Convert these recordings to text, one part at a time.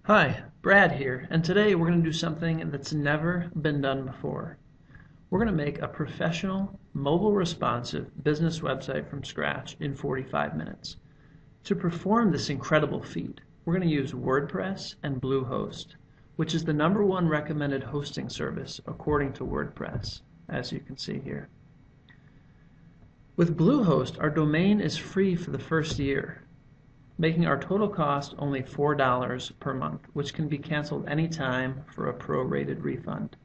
Hi, Brad here, and today we're going to do something that's never been done before. We're going to make a professional, mobile responsive business website from scratch in 45 minutes. To perform this incredible feat, we're going to use WordPress and Bluehost, which is the #1 recommended hosting service according to WordPress, as you can see here. With Bluehost, our domain is free for the first year, making our total cost only $4 per month, which can be canceled anytime for a prorated refund.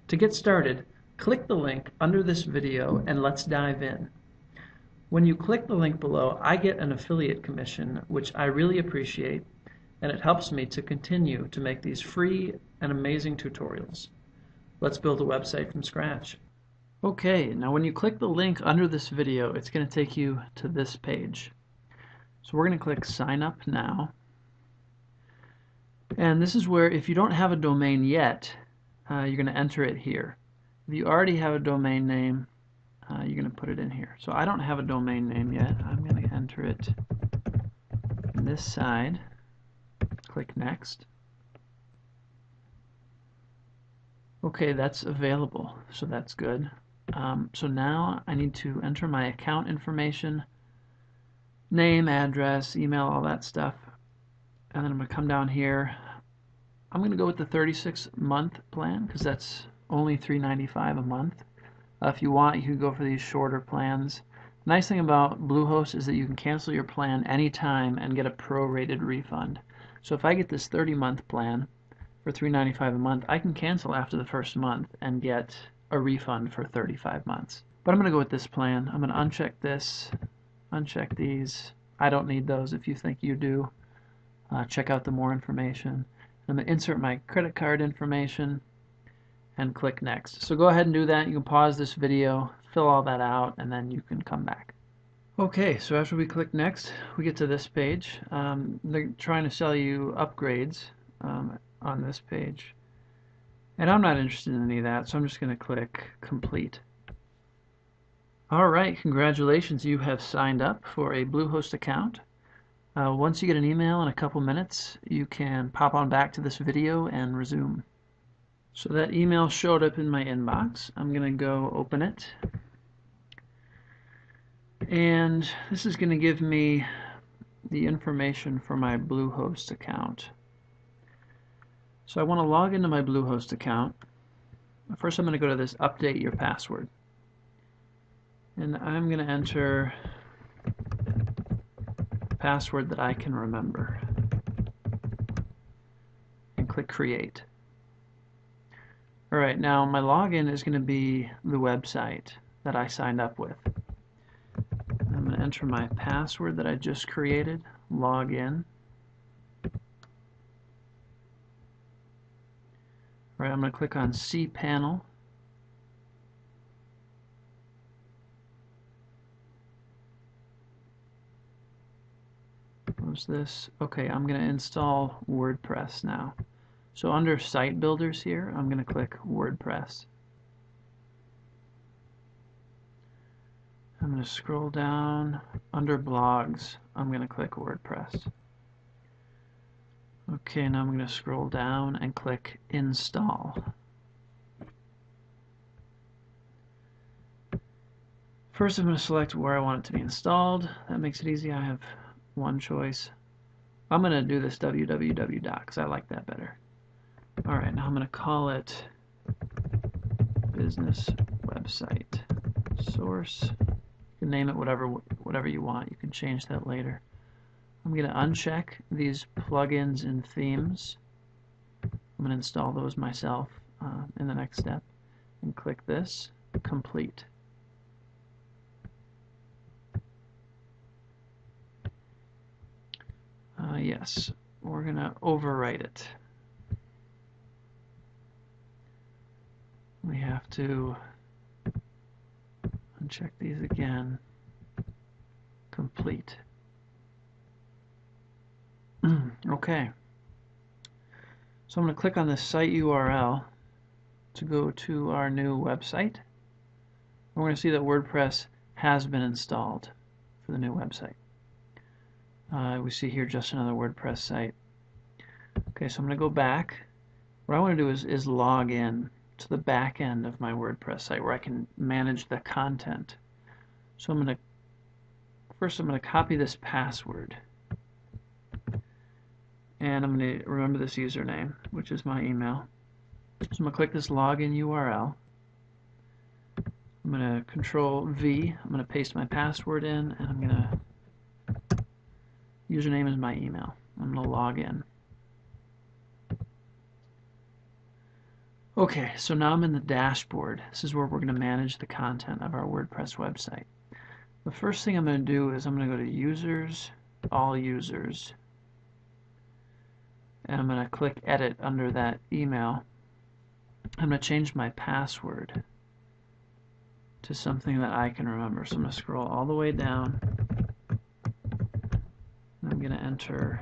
To get started, click the link under this video and let's dive in. When you click the link below, I get an affiliate commission, which I really appreciate, and it helps me to continue to make these free and amazing tutorials. Let's build a website from scratch. Okay, now when you click the link under this video, it's going to take you to this page. So we're going to click Sign Up Now. And this is where, if you don't have a domain yet, you're going to enter it here. If you already have a domain name, you're going to put it in here. So I don't have a domain name yet. I'm going to enter it on this side. Click Next. Okay, that's available, so that's good. So now I need to enter my account information, name, address, email, all that stuff. And then I'm going to come down here. I'm going to go with the 36-month plan because that's only $3.95 a month. If you want, you can go for these shorter plans. The nice thing about Bluehost is that you can cancel your plan anytime and get a prorated refund. So if I get this 30-month plan for $3.95 a month, I can cancel after the first month and get a refund for 35 months. But I'm going to go with this plan. I'm going to uncheck this, uncheck these. I don't need those. If you think you do, check out the more information. I'm going to insert my credit card information and click Next. So go ahead and do that. You can pause this video, fill all that out, and then you can come back. Okay, so after we click Next, we get to this page. They're trying to sell you upgrades on this page. And I'm not interested in any of that, so I'm just going to click Complete. Alright, congratulations, you have signed up for a Bluehost account. Once you get an email in a couple minutes, you can pop on back to this video and resume. So that email showed up in my inbox. I'm going to go open it. And this is going to give me the information for my Bluehost account. So I want to log into my Bluehost account. First I'm going to go to this Update Your Password. And I'm going to enter a password that I can remember. And click Create. Alright, now my login is going to be the website that I signed up with. I'm going to enter my password that I just created, log in. Alright, I'm going to click on CPanel. Close this. Okay, I'm going to install WordPress now. So under Site Builders here, I'm going to click WordPress. I'm going to scroll down. Under Blogs, I'm going to click WordPress. Okay, now I'm going to scroll down and click Install. First, I'm going to select where I want it to be installed. That makes it easy. I have one choice. I'm going to do this www because I like that better. Alright, now I'm going to call it Business Website Source. You can name it whatever you want. You can change that later. I'm going to uncheck these plugins and themes. I'm going to install those myself in the next step. And click this, Complete. Yes, we're going to overwrite it. We have to uncheck these again. Complete. Okay. So I'm going to click on this site URL to go to our new website. We're going to see that WordPress has been installed for the new website. We see here just another WordPress site. Okay, so I'm going to go back. What I want to do is log in to the back end of my WordPress site where I can manage the content. So I'm going to copy this password. And I'm going to remember this username, which is my email. So I'm going to click this login URL. I'm going to Control V. I'm going to paste my password in, and I'm going to username is my email. I'm going to log in. Okay, so now I'm in the dashboard. This is where we're going to manage the content of our WordPress website. The first thing I'm going to do is I'm going to go to Users, All Users, and I'm going to click Edit under that email. I'm going to change my password to something that I can remember. So I'm going to scroll all the way down. And I'm going to enter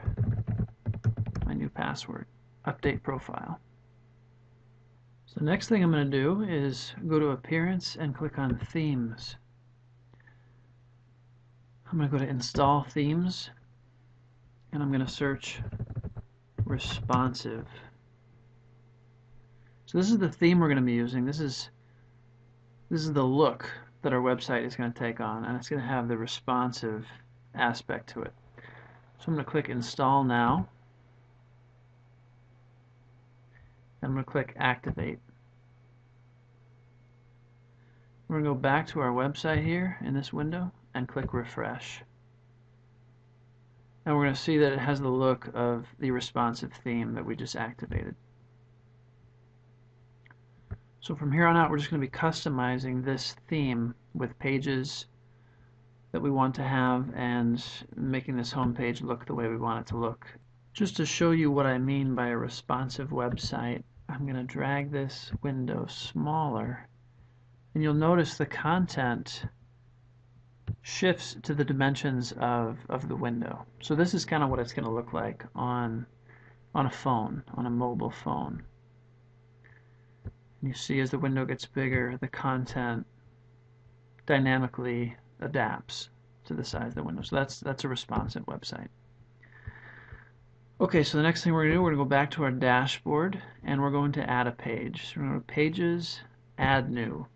my new password. Update profile. So the next thing I'm going to do is go to Appearance and click on Themes. I'm going to go to Install Themes, and I'm going to search Responsive. So this is the theme we're going to be using. This is the look that our website is going to take on, and it's going to have the responsive aspect to it. So I'm going to click Install Now. I'm going to click Activate. We're going to go back to our website here in this window and click Refresh. And we're going to see that it has the look of the responsive theme that we just activated. So from here on out, we're just going to be customizing this theme with pages that we want to have and making this home page look the way we want it to look. Just to show you what I mean by a responsive website, I'm going to drag this window smaller, and you'll notice the content shifts to the dimensions of the window. So this is kind of what it's going to look like on a phone, on a mobile phone. And you see as the window gets bigger, the content dynamically adapts to the size of the window. So that's a responsive website. Okay, so the next thing we're going to do, we're going to go back to our dashboard, and we're going to add a page. So we're going to go to Pages, Add New.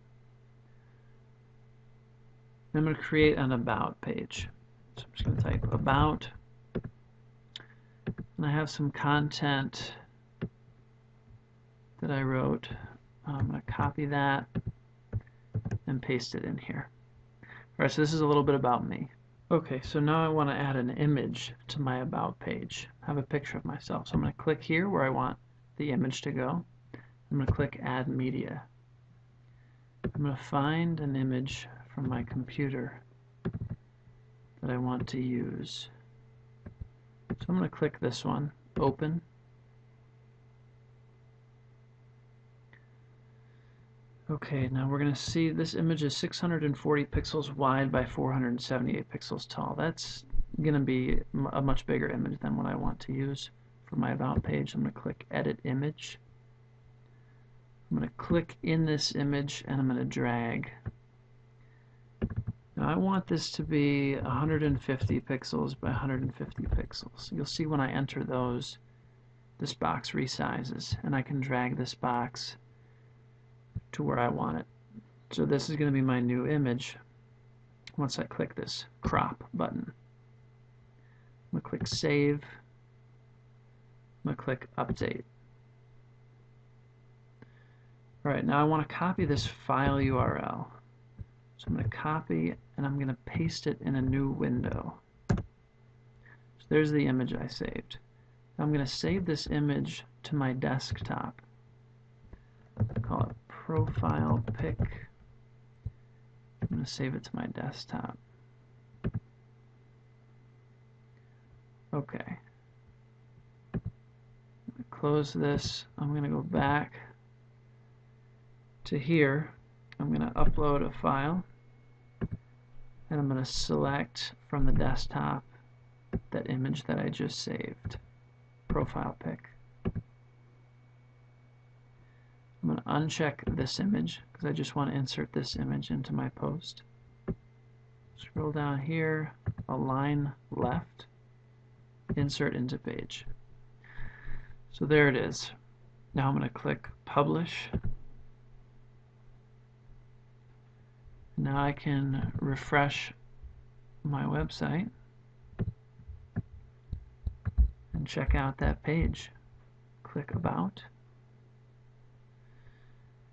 I'm going to create an About page. So I'm just going to type About, and I have some content that I wrote. I'm going to copy that and paste it in here. Alright, so this is a little bit about me. Okay, so now I want to add an image to my About page. I have a picture of myself. So I'm going to click here where I want the image to go. I'm going to click Add Media. I'm going to find an image from my computer that I want to use. So I'm going to click this one, Open. Okay, now we're going to see this image is 640 pixels wide by 478 pixels tall. That's going to be a much bigger image than what I want to use for my About page. I'm going to click Edit Image. I'm going to click in this image and I'm going to drag. Now I want this to be 150 pixels by 150 pixels. You'll see when I enter those, this box resizes, and I can drag this box to where I want it. So this is going to be my new image once I click this crop button. I'm going to click Save. I'm going to click Update. Alright, now I want to copy this file URL. So I'm going to copy and I'm going to paste it in a new window. So there's the image I saved. Now I'm going to save this image to my desktop. Call it Profile Pic. I'm going to save it to my desktop. Okay. I'm going to close this. I'm going to go back to here. I'm going to upload a file, and I'm going to select from the desktop that image that I just saved, Profile Pic. I'm going to uncheck this image because I just want to insert this image into my post. Scroll down here, align left, insert into page. So there it is. Now I'm going to click Publish. Now I can refresh my website and check out that page. Click About.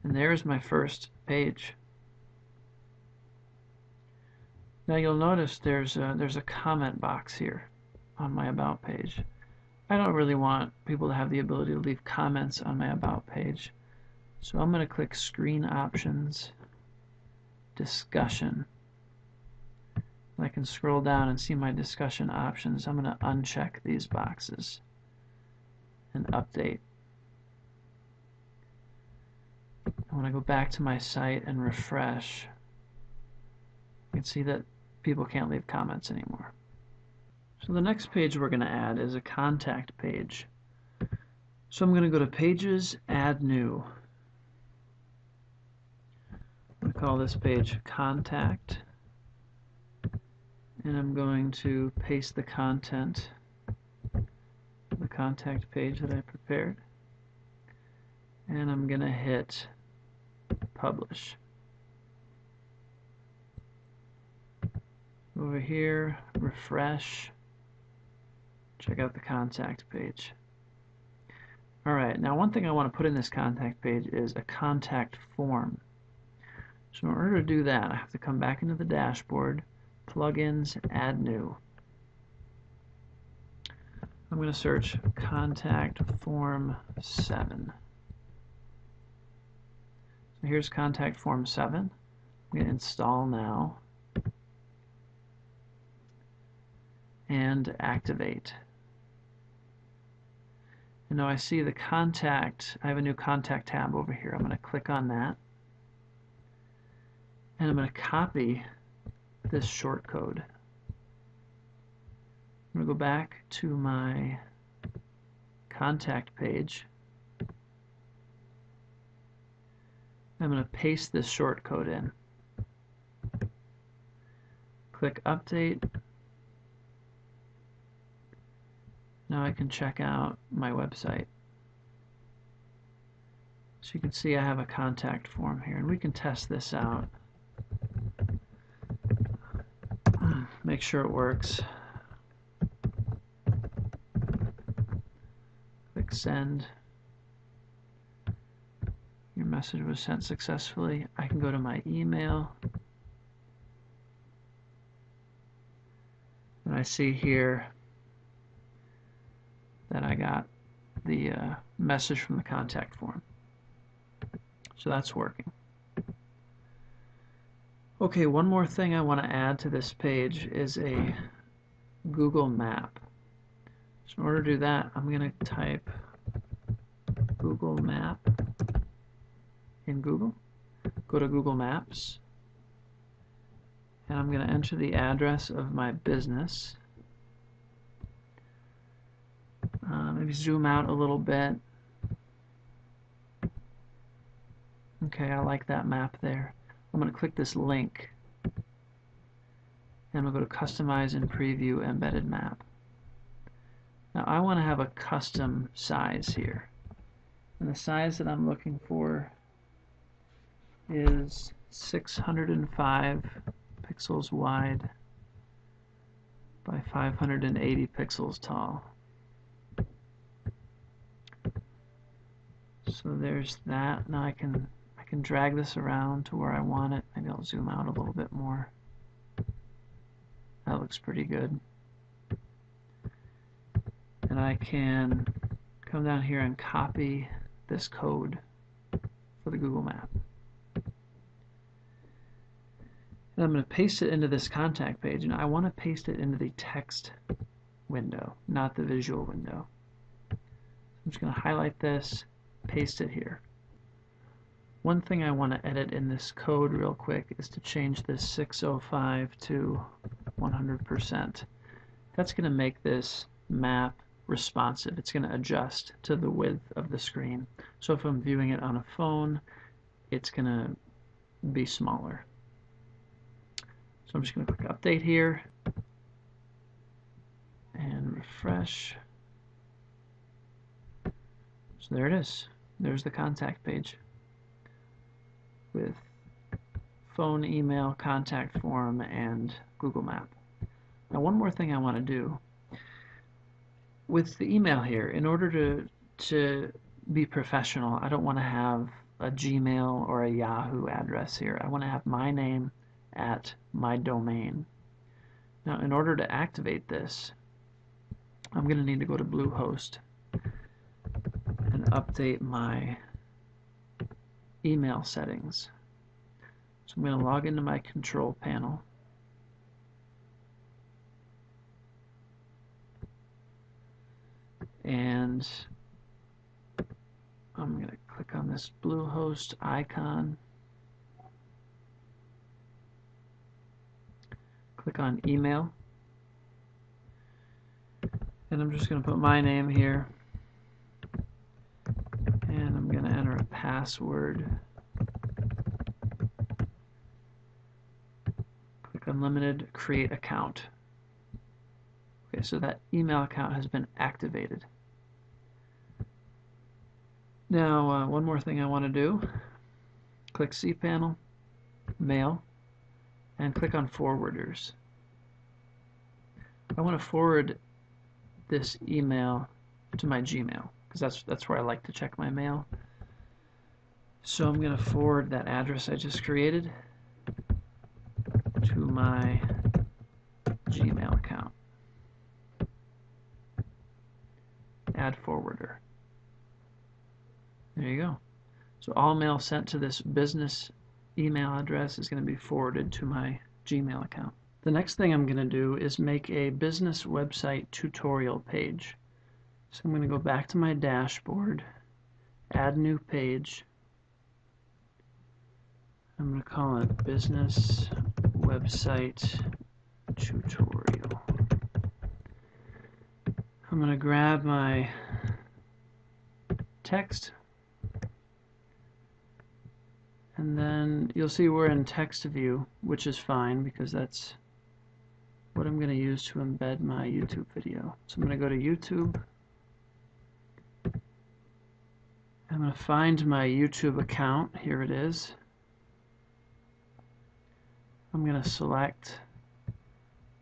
And there's my first page. Now you'll notice there's a comment box here on my About page. I don't really want people to have the ability to leave comments on my About page. So I'm going to click Screen Options, Discussion. I can scroll down and see my discussion options. I'm going to uncheck these boxes and update. When I go back to my site and refresh, you can see that people can't leave comments anymore. So the next page we're going to add is a contact page. So I'm going to go to Pages, Add New. I'm going to call this page Contact. And I'm going to paste the content of the contact page that I prepared. And I'm going to hit Publish. Over here, refresh, check out the contact page. Alright, now one thing I want to put in this contact page is a contact form. So in order to do that, I have to come back into the dashboard, Plugins, Add New. I'm going to search Contact Form 7. So here's Contact Form 7. I'm going to install now and activate. And now I see the contact, I have a new contact tab over here. I'm going to click on that. And I'm going to copy this shortcode. I'm going to go back to my contact page. I'm going to paste this shortcode in. Click Update. Now I can check out my website. So you can see I have a contact form here, and we can test this out. Make sure it works. Click Send. Your message was sent successfully. I can go to my email. And I see here that I got the message from the contact form. So that's working. Okay, one more thing I want to add to this page is a Google map. So in order to do that, I'm going to type Google Map in Google. Go to Google Maps. And I'm going to enter the address of my business. Maybe zoom out a little bit. Okay, I like that map there. I'm going to click this link. And we'll go to Customize and Preview Embedded Map. Now I want to have a custom size here. And the size that I'm looking for is 605 pixels wide by 580 pixels tall. So there's that. Now I can drag this around to where I want it. Maybe I'll zoom out a little bit more. That looks pretty good. And I can come down here and copy this code for the Google Map. And I'm going to paste it into this contact page, and I want to paste it into the text window, not the visual window. I'm just going to highlight this, paste it here. One thing I want to edit in this code real quick is to change this 605 to 100%. That's going to make this map responsive. It's going to adjust to the width of the screen. So if I'm viewing it on a phone, it's going to be smaller. So I'm just going to click Update here and refresh. So there it is. There's the contact page with phone, email, contact form, and Google Map. Now one more thing I want to do with the email here, in order to be professional, I don't want to have a Gmail or a Yahoo address here. I want to have my name at my domain. Now in order to activate this, I'm going to need to go to Bluehost and update my email settings. So I'm going to log into my control panel. And I'm going to click on this Bluehost icon. Click on email. And I'm just going to put my name here. And I'm going to enter a password. Click Unlimited, create account. Okay, so that email account has been activated. Now, one more thing I want to do. Click CPanel, Mail, and click on Forwarders. I want to forward this email to my Gmail, because that's where I like to check my mail. So I'm going to forward that address I just created to my Gmail account. Add forwarder. There you go. So all mail sent to this business email address is going to be forwarded to my Gmail account. The next thing I'm going to do is make a business website tutorial page. So I'm going to go back to my dashboard, add new page. I'm going to call it business website tutorial. I'm going to grab my text, and then you'll see we're in text view, which is fine because that's what I'm going to use to embed my YouTube video. So I'm going to go to YouTube. I'm going to find my YouTube account. Here it is. I'm going to select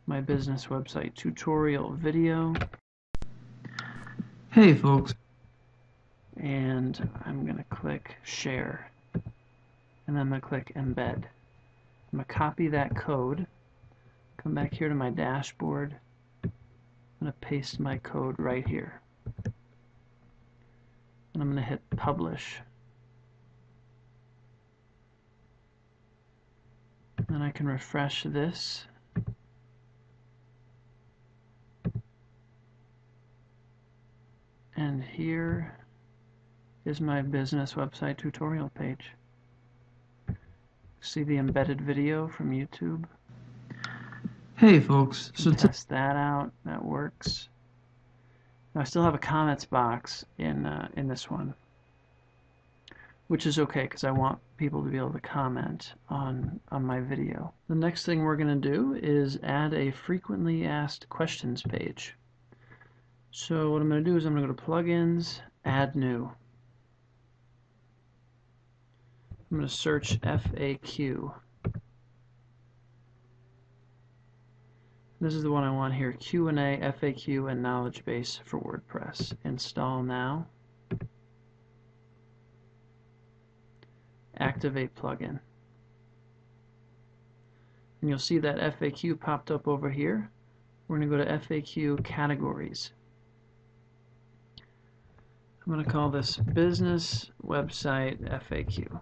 my business website tutorial video. Hey folks. And I'm going to click share. And I'm going to click embed. I'm going to copy that code. Come back here to my dashboard. I'm going to paste my code right here. And I'm going to hit publish. Then I can refresh this. And here is my business website tutorial page. See the embedded video from YouTube? Hey folks, so test that out. That works. Now I still have a comments box in this one, which is okay because I want people to be able to comment on my video. The next thing we're going to do is add a frequently asked questions page. So what I'm going to do is I'm going to go to plugins, add new. I'm going to search FAQ. This is the one I want here, Q&A, FAQ, and knowledge base for WordPress. Install now. Activate plugin. And you'll see that FAQ popped up over here. We're going to go to FAQ categories. I'm going to call this business website FAQ.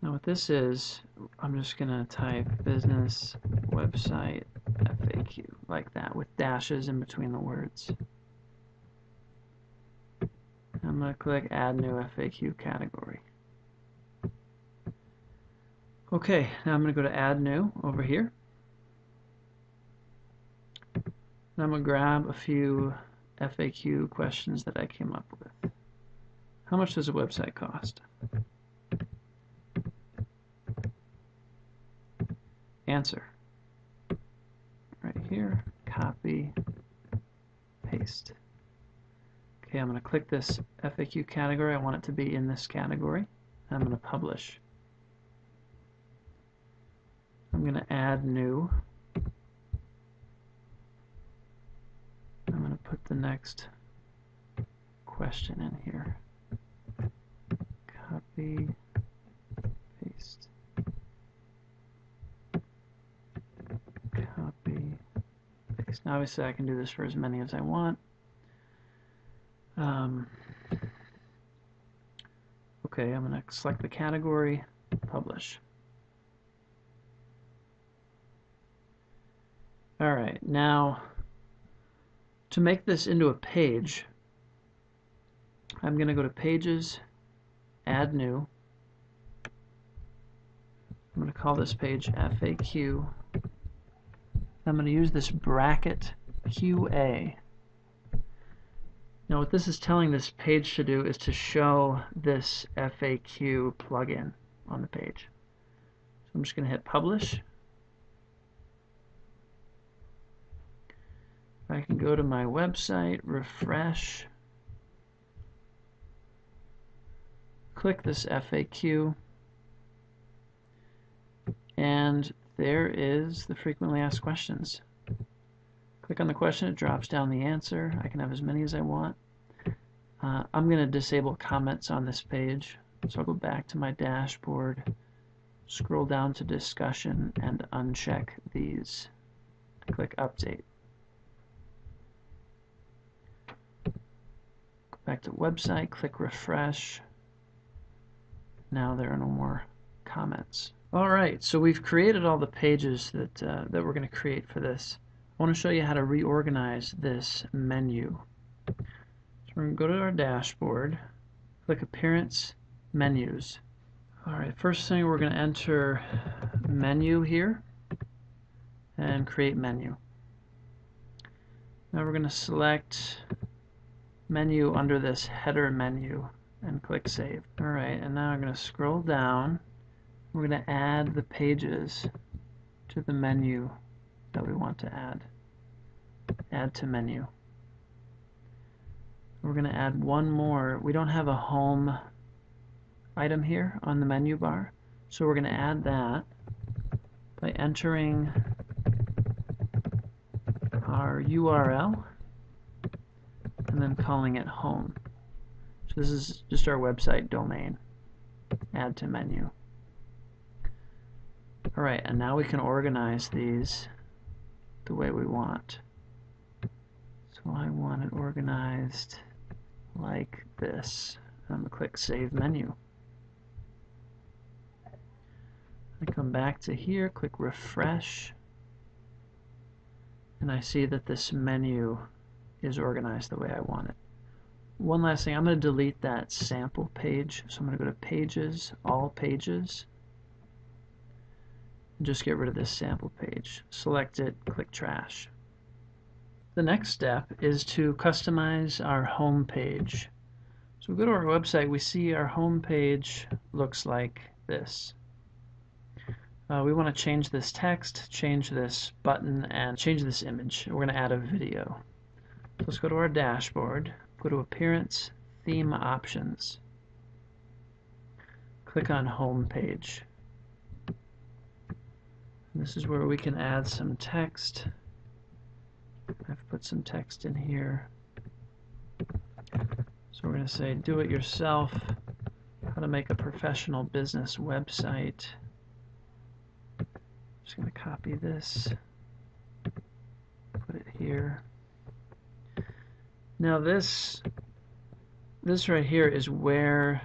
Now what this is, I'm just going to type business website FAQ like that with dashes in between the words. I'm going to click add new FAQ category. Okay, now I'm going to go to add new over here. And I'm going to grab a few FAQ questions that I came up with. How much does a website cost? Answer. Right here, copy, paste. Okay, I'm going to click this FAQ category. I want it to be in this category. I'm going to publish. I'm going to add new. I'm going to put the next question in here. Copy, paste. Copy, paste. Now obviously I can do this for as many as I want. Okay, I'm going to select the category, publish. Alright, now to make this into a page, I'm going to go to Pages, Add New. I'm going to call this page FAQ. I'm going to use this bracket QA. Now what this is telling this page to do is to show this FAQ plugin on the page. So I'm just going to hit publish. I can go to my website, refresh, click this FAQ, and there is the frequently asked questions. Click on the question, it drops down the answer. I can have as many as I want. I'm going to disable comments on this page, so I'll go back to my dashboard, scroll down to discussion, and uncheck these. Click update. Go back to website, click refresh. Now there are no more comments. Alright, so we've created all the pages that we're going to create for this. I want to show you how to reorganize this menu. So we're going to go to our dashboard, click Appearance, Menus. Alright, first thing we're going to enter menu here and create menu. Now we're going to select menu under this header menu and click Save. Alright, and now I'm going to scroll down. We're going to add the pages to the menu that we want to add. Add to menu. We're going to add one more. We don't have a home item here on the menu bar, so we're going to add that by entering our URL and then calling it home. So this is just our website domain. Add to menu. Alright, and now we can organize these the way we want. So I want it organized like this. I'm going to click Save Menu. I come back to here, click Refresh, and I see that this menu is organized the way I want it. One last thing, I'm going to delete that sample page. So I'm going to go to Pages, All Pages, and just get rid of this sample page. Select it, click Trash. The next step is to customize our home page. So we go to our website, we see our home page looks like this. We want to change this text, change this button, and change this image. We're going to add a video. So let's go to our dashboard, go to Appearance, Theme Options. Click on Home Page. This is where we can add some text. I've put some text in here. So we're going to say, do it yourself, how to make a professional business website. Just going to copy this, put it here. Now this right here is where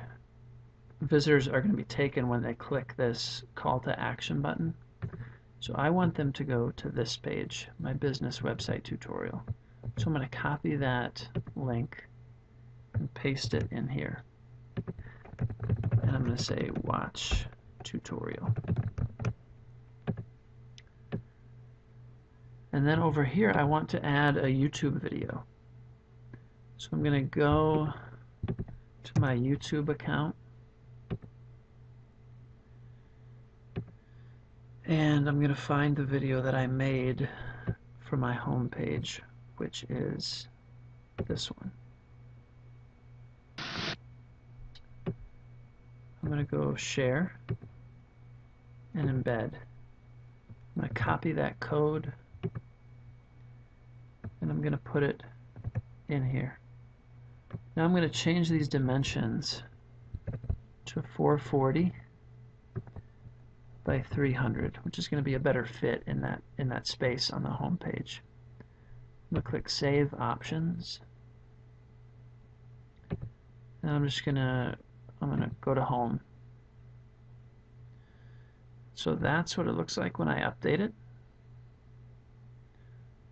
visitors are going to be taken when they click this call to action button. So I want them to go to this page, my business website tutorial. So I'm going to copy that link and paste it in here. And I'm going to say watch tutorial. And then over here I want to add a YouTube video. So I'm going to go to my YouTube account. And I'm going to find the video that I made for my home page, which is this one. going to go share and embed. I'm going to copy that code and I'm going to put it in here. Now I'm going to change these dimensions to 440 by 300, which is going to be a better fit in that space on the home page. I'm going to click Save Options, and I'm going to go to Home. So that's what it looks like when I update it.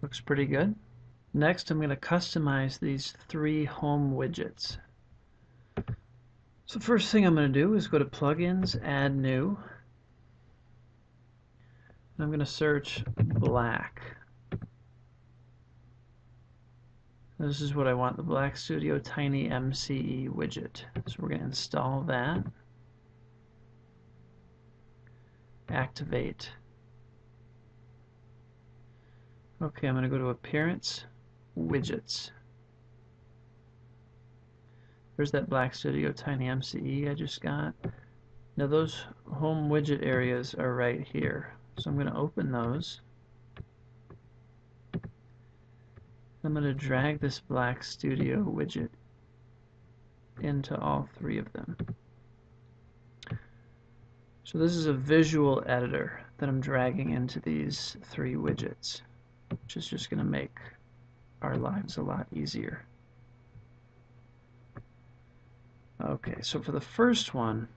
Looks pretty good. Next, I'm going to customize these 3 home widgets. So the first thing I'm going to do is go to Plugins, Add New. And I'm going to search black. This is what I want, the Black Studio Tiny MCE widget. So we're going to install that. Activate. Okay, I'm going to go to Appearance, Widgets. There's that Black Studio Tiny MCE I just got. Now those home widget areas are right here. So I'm going to open those. I'm going to drag this Black Studio widget into all 3 of them. So this is a visual editor that I'm dragging into these 3 widgets, which is just going to make our lives a lot easier. Okay, so for the first one,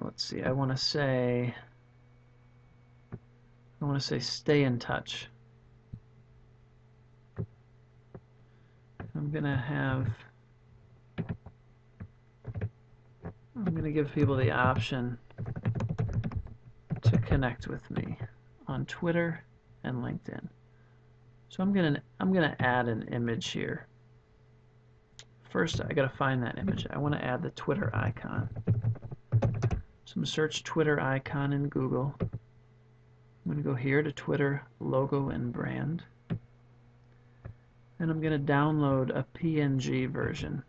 let's see, I want to say stay in touch. I'm going to give people the option to connect with me on Twitter and LinkedIn. So I'm going to add an image here. First, I got to find that image. I want to add the Twitter icon. So I'm going to search Twitter icon in Google. I'm going to go here to Twitter logo and brand. And I'm going to download a PNG version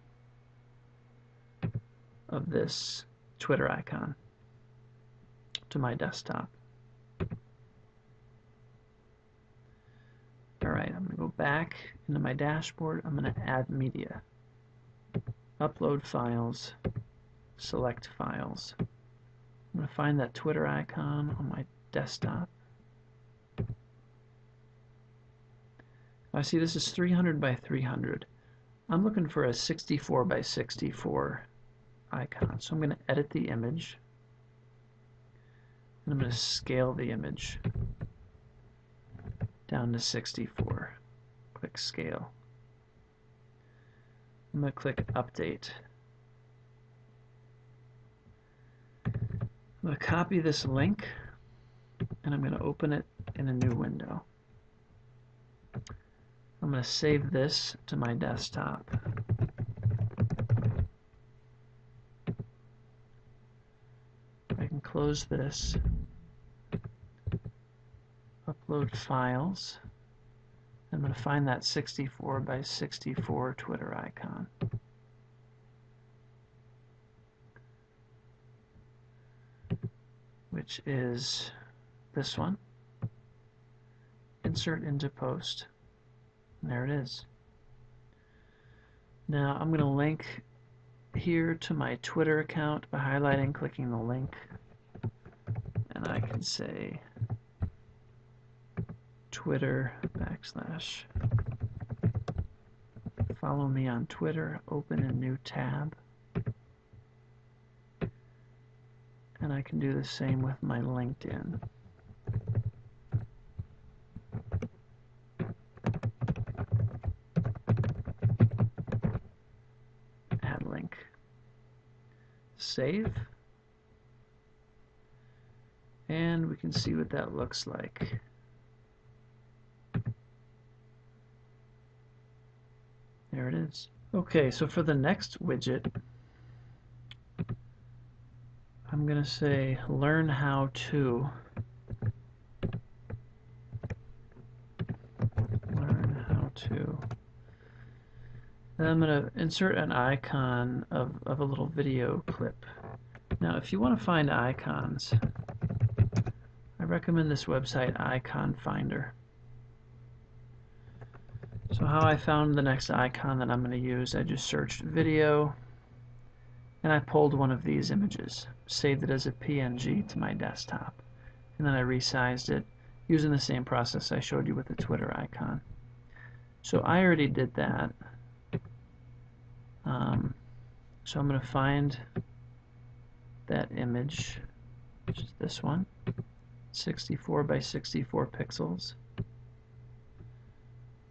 of this Twitter icon to my desktop. Alright, I'm going to go back into my dashboard. I'm going to add media. Upload files, select files. I'm going to find that Twitter icon on my desktop. I see this is 300 by 300. I'm looking for a 64 by 64 icon. So I'm going to edit the image. And I'm going to scale the image down to 64. Click Scale. I'm going to click Update. I'm going to copy this link and I'm going to open it in a new window. I'm going to save this to my desktop. I can close this, upload files. I'm going to find that 64 by 64 Twitter icon. Which is this one. Insert into post. And there it is. Now I'm going to link here to my Twitter account by highlighting, clicking the link. And I can say Twitter / follow me on Twitter, open a new tab. And I can do the same with my LinkedIn. Add link. Save. And we can see what that looks like. There it is. Okay, so for the next widget, I'm going to say learn how to. Then I'm going to insert an icon of a little video clip. Now, if you want to find icons, I recommend this website, Icon Finder. So how I found the next icon that I'm going to use, I just searched video, and I pulled one of these images, saved it as a PNG to my desktop, and then I resized it using the same process I showed you with the Twitter icon. So I already did that. So I'm going to find that image, which is this one, 64 by 64 pixels.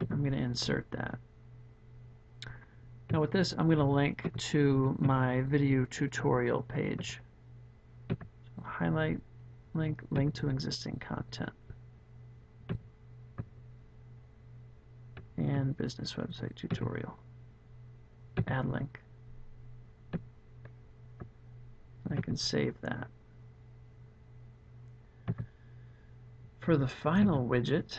I'm going to insert that. Now with this, I'm going to link to my video tutorial page. So highlight, link to existing content. And business website tutorial. Add link. I can save that. For the final widget,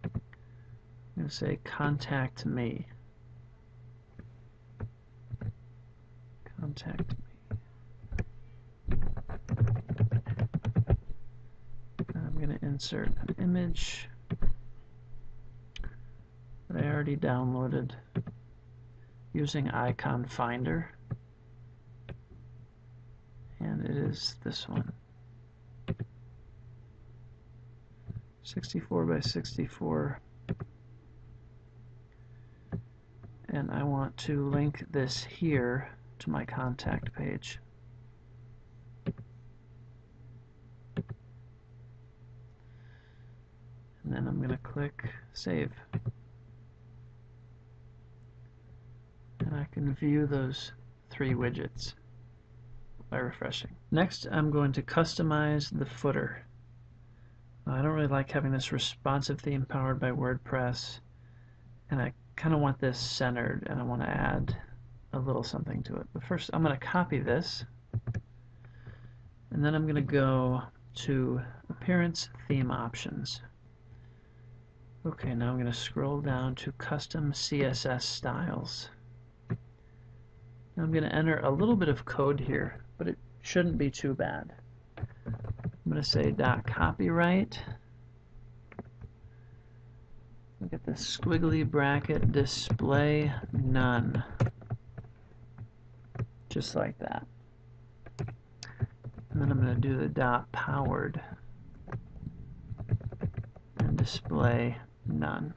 I'm going to say contact me. Contact me. I'm going to insert an image that I already downloaded using Icon Finder, and it is this one, 64 by 64, and I want to link this here to my contact page. And then I'm going to click Save. And I can view those 3 widgets by refreshing. Next, I'm going to customize the footer. I don't really like having this responsive theme powered by WordPress, and I kind of want this centered, and I want to add a little something to it. But first, I'm going to copy this, and then I'm going to go to Appearance Theme Options. Okay, now I'm going to scroll down to Custom CSS Styles. Now I'm going to enter a little bit of code here, but it shouldn't be too bad. I'm going to say .copyright. Look at this squiggly bracket, display none. Just like that. And then I'm going to do the .powered and display none.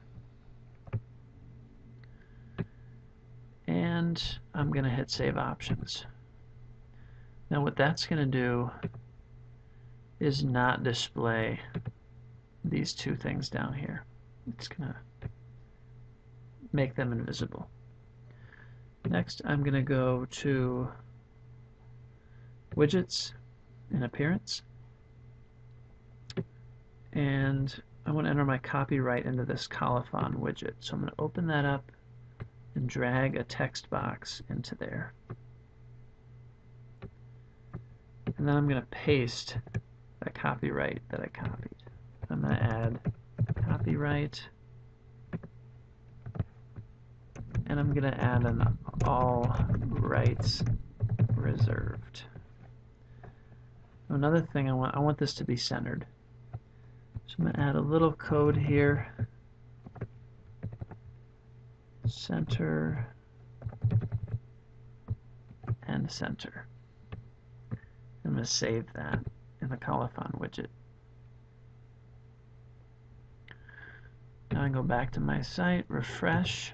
And I'm going to hit Save Options. Now what that's going to do is not display these 2 things down here. It's going to make them invisible. Next, I'm going to go to Widgets and Appearance. And I want to enter my copyright into this colophon widget. So I'm going to open that up and drag a text box into there. And then I'm going to paste that copyright that I copied. I'm going to add copyright, and I'm going to add an all rights reserved. Another thing I want this to be centered. So I'm going to add a little code here. Center and center. I'm going to save that in the colophon widget. Now I go back to my site, refresh,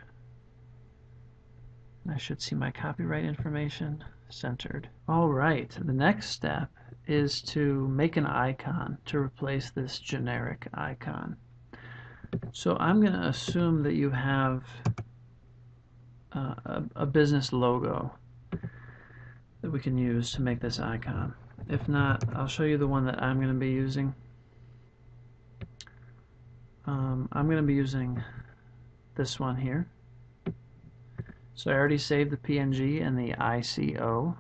and I should see my copyright information centered. Alright, the next step is to make an icon to replace this generic icon. So I'm going to assume that you have a business logo that we can use to make this icon. If not, I'll show you the one that I'm going to be using. I'm going to be using this one here. So I already saved the PNG and the ICO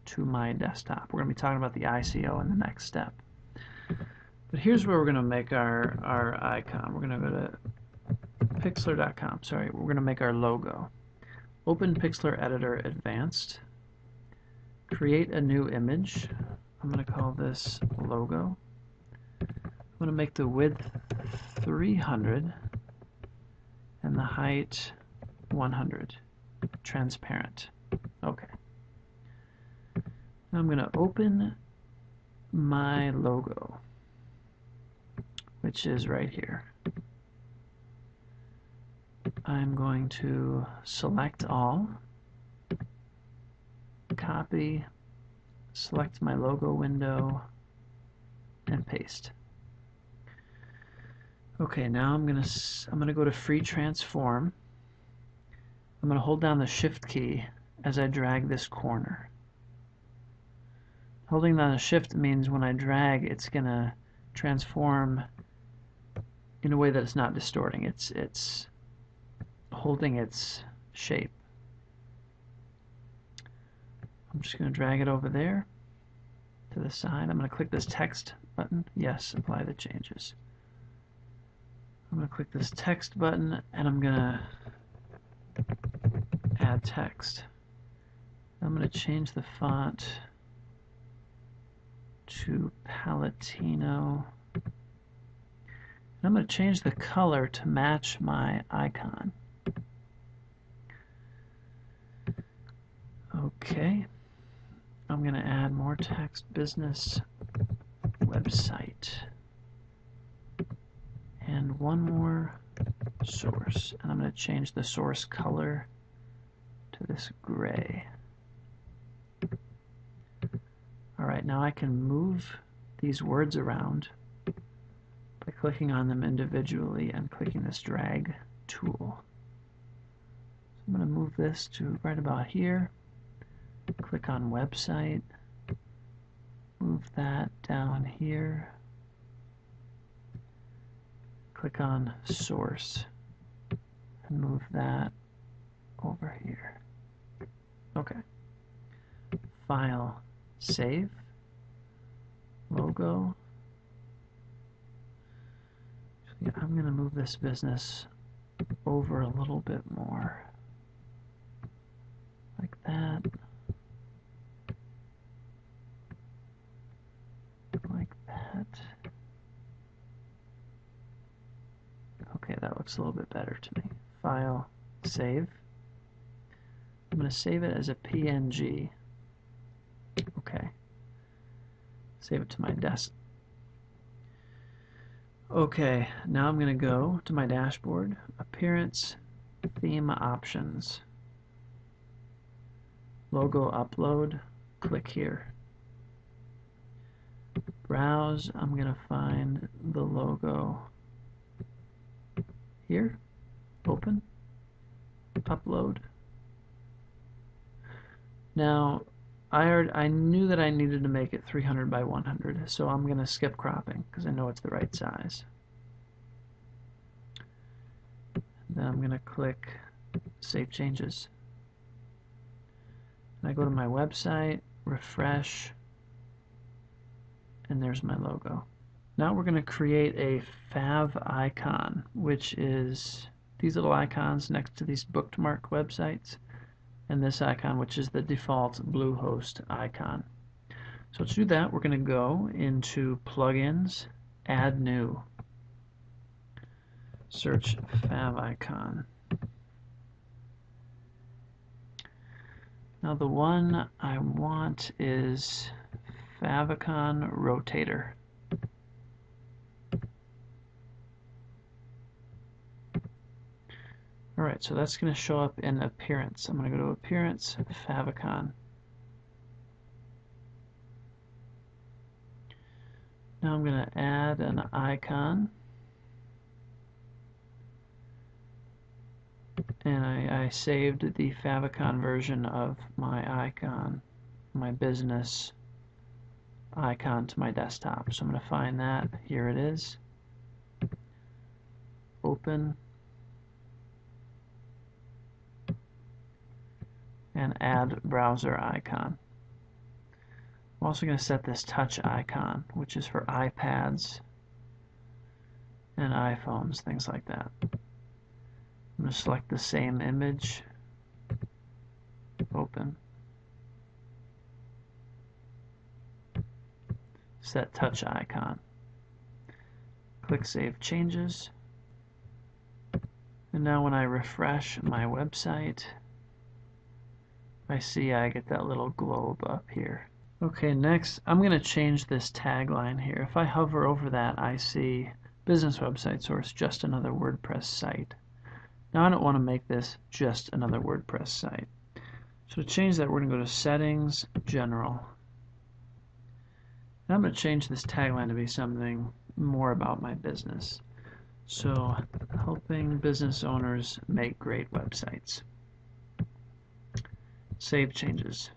to my desktop. We're going to be talking about the ICO in the next step. But here's where we're going to make our icon. We're going to go Pixlr.com. Sorry, we're going to make our logo. Open Pixlr Editor Advanced. Create a new image. I'm going to call this logo. I'm going to make the width 300 and the height 100. Transparent. Okay. Now I'm going to open my logo, which is right here. I'm going to select all, copy, select my logo window, and paste. Okay, now I'm gonna go to Free Transform. I'm gonna hold down the Shift key as I drag this corner. Holding down the Shift means when I drag, it's gonna transform in a way that it's not distorting. It's holding its shape. I'm just going to drag it over there to the side. I'm going to click this text button. Yes, apply the changes. I'm going to click this text button and I'm going to add text. I'm going to change the font to Palatino. And I'm going to change the color to match my icon. Okay, I'm going to add more text, business, website, and one more source. And I'm going to change the source color to this gray. Alright, now I can move these words around by clicking on them individually and clicking this drag tool. So I'm going to move this to right about here. Click on website, move that down here, click on source, and move that over here. Okay. File, save, logo. Yeah, I'm going to move this business over a little bit more, like that. Like that. Okay, that looks a little bit better to me. File, save. I'm going to save it as a PNG. Okay. Save it to my desk. Okay, now I'm going to go to my dashboard, Appearance, Theme Options, Logo Upload, click here. Browse, I'm going to find the logo here, open, upload. Now, I knew that I needed to make it 300 by 100, so I'm going to skip cropping because I know it's the right size. Then I'm going to click Save Changes. And I go to my website, refresh, and there's my logo. Now we're going to create a favicon, which is these little icons next to these bookmark websites, and this icon, which is the default Bluehost icon. So to do that, we're going to go into Plugins, Add New, search favicon. Now the one I want is favicon rotator. Alright, so that's going to show up in Appearance. I'm going to go to Appearance, favicon. Now I'm going to add an icon. And I saved the favicon version of my icon, my business icon, to my desktop. So I'm going to find that. Here it is. Open. And add browser icon. I'm also going to set this touch icon, which is for iPads and iPhones, things like that. going to select the same image, open, set touch icon, click Save Changes, and now when I refresh my website, I see I get that little globe up here. Okay, next I'm going to change this tagline here. If I hover over that, I see business website source, just another WordPress site. Now I don't want to make this just another WordPress site. So to change that, we're going to go to Settings, General. And I'm going to change this tagline to be something more about my business. So, helping business owners make great websites. Save changes.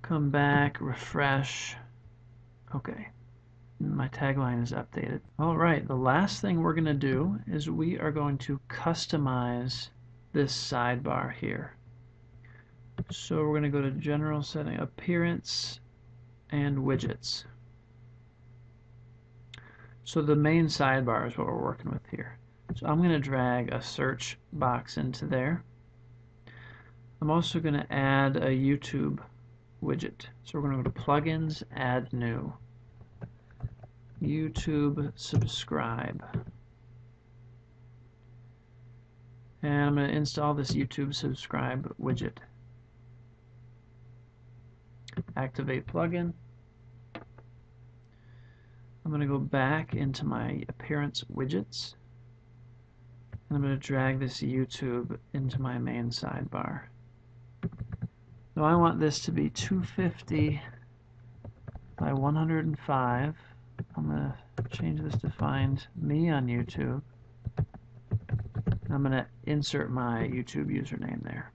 Come back, refresh. Okay, my tagline is updated. Alright, the last thing we're going to do is we are going to customize this sidebar here. So we're going to go to General Setting, Appearance, and Widgets. So the main sidebar is what we're working with here. So I'm going to drag a search box into there. I'm also going to add a YouTube widget. So we're going to go to Plugins, Add New. YouTube Subscribe. And I'm going to install this YouTube Subscribe widget. Activate plugin. I'm going to go back into my Appearance widgets. And I'm going to drag this YouTube into my main sidebar. Now I want this to be 250 by 105. I'm going to change this to find me on YouTube. I'm going to insert my YouTube username there.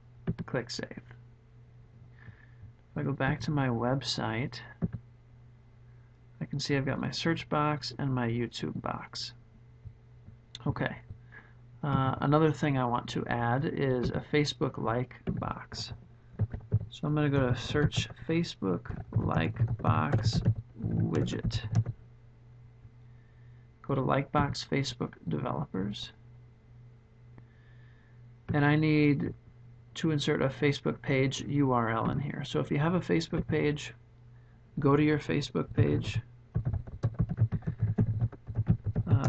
Click Save. If I go back to my website, I can see I've got my search box and my YouTube box. Okay. Another thing I want to add is a Facebook like box. So I'm going to go to Search Facebook like box widget. Go to Likebox Facebook Developers. And I need to insert a Facebook page URL in here. So if you have a Facebook page, go to your Facebook page.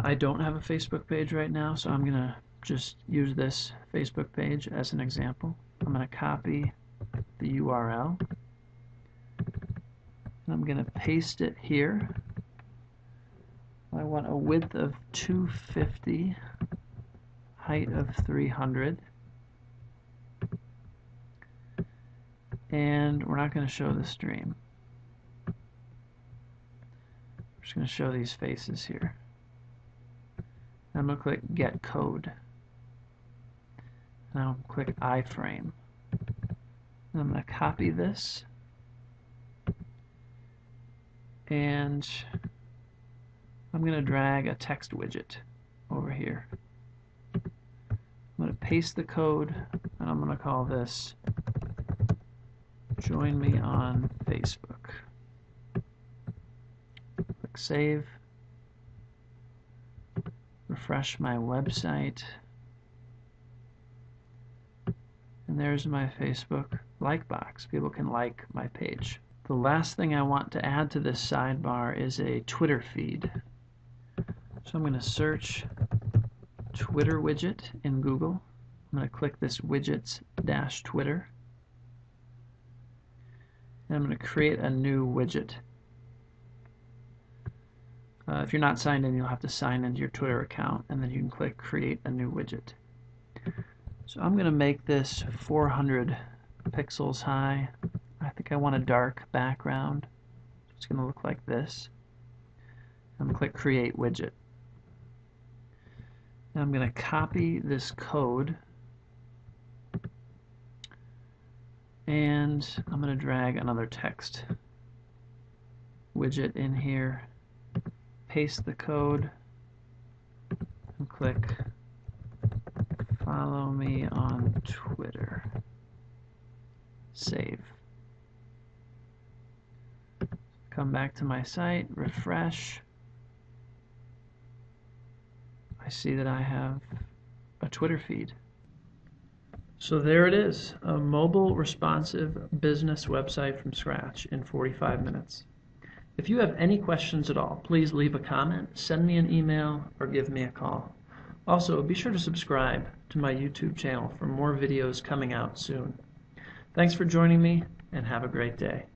I don't have a Facebook page right now, so I'm going to just use this Facebook page as an example. I'm going to copy the URL. I'm going to paste it here. I want a width of 250, height of 300. And we're not going to show the stream. We're just going to show these faces here. I'm going to click Get Code. Now click iframe. And I'm going to copy this. And I'm going to drag a text widget over here. I'm going to paste the code, and I'm going to call this Join Me on Facebook. Click Save. Refresh my website. And there's my Facebook like box. People can like my page. The last thing I want to add to this sidebar is a Twitter feed. So I'm going to search Twitter widget in Google. I'm going to click this widgets-Twitter. And I'm going to create a new widget. If you're not signed in, you'll have to sign into your Twitter account, and then you can click Create a New Widget. So I'm going to make this 400 pixels high. I think I want a dark background. It's going to look like this. I'm going to click Create Widget. Now I'm going to copy this code, and I'm going to drag another text widget in here, paste the code, and click Follow Me on Twitter. Save. Come back to my site, refresh. I see that I have a Twitter feed. So there it is, a mobile responsive business website from scratch in 45 minutes. If you have any questions at all, please leave a comment, send me an email, or give me a call. Also, be sure to subscribe to my YouTube channel for more videos coming out soon. Thanks for joining me, and have a great day.